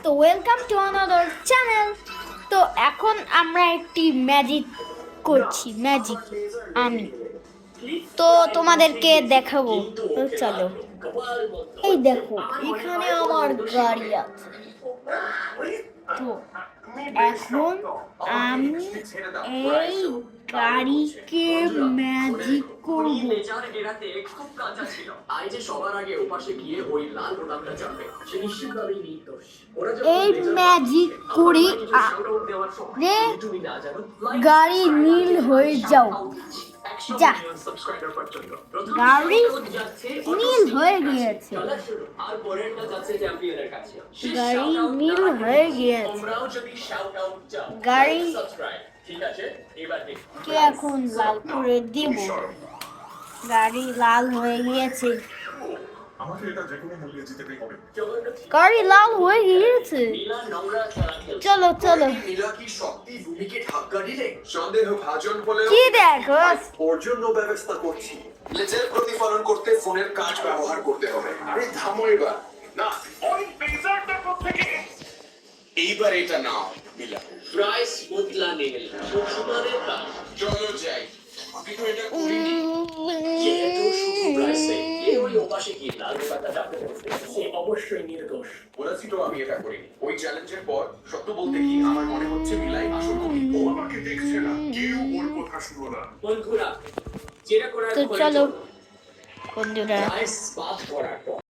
তো welcome to another channel. তো এখন আমরা একটি ম্যাজিক করছি, আমি তো তোমাদেরকে দেখাবো। তো চলো, এই দেখো এখানে আমার গাড়ি আছে। তো এখন আমি এই গাড়িকে ম্যাজিক করব। খুব কাঁচা ছিল। আই যে সবার আগে ওপাশে গিয়ে ওই লাল বোতামটা চাপবে। সে নিশ্চিতভাবেই নির্দোষ। এই ম্যাজিক করে তুমি না জানো গাড়ি নীল হয়ে যাও। যা, গাড়ি নীল হয়ে গিয়েছে। আর পরেরটা যাচ্ছে চ্যাম্পিয়নের কাছে। গাড়ি নীল হয়ে গিয়েছে। তোমরাও যদি শাউট আউট চাও গাড়ি সাবস্ক্রাইব। ঠিক আছে, এবার দেখো কে এখন লাল করে দিব। গাড়ি লাল হয়ে গিয়েছে। আমাকে এটা যে কোনো মূল্যে জিতেতেই হবে। গাড়ি লাল হয়ে গিয়েছে। নীলা নোংরা খেলা খেলছে। চলো চলো, নীলা কি সত্যি ভূমিকে ধাক্কা দিলে? সন্দেহ ভাজন বলে কি দেখো। ওর জন্য ব্যবস্থা করছি। লেজের প্রতিফলন করতে ফোনের কাজ ব্যবহার করতে হবে। আরে থামো এবার। না, ওই পেজারটা কোত্থেকে? এইবার এটা নাও নীলা। প্রাইস বদলা নীল। সুকুমারের কাজ। চলো যাই। আমি তো এটা করিনি। যেহেতু শুধু প্রাইসে এ ওই ওপাশে গিয়ে লাল বোতামটা চাপতে বলছে, সে অবশ্যই নির্দোষ। বলেছি তো আমি এটা করিনি। ওই চ্যালেঞ্জের পর সত্য বলতে কি আমার মনে হচ্ছে মিলাই আসল কবি। ও আমাকে দেখছে না, কেউ ওর কথা শুনো না। বন্ধুরা, যেটা করার তো করে চলো চলো। বন্ধুরা, প্রাইস বাদ করার পর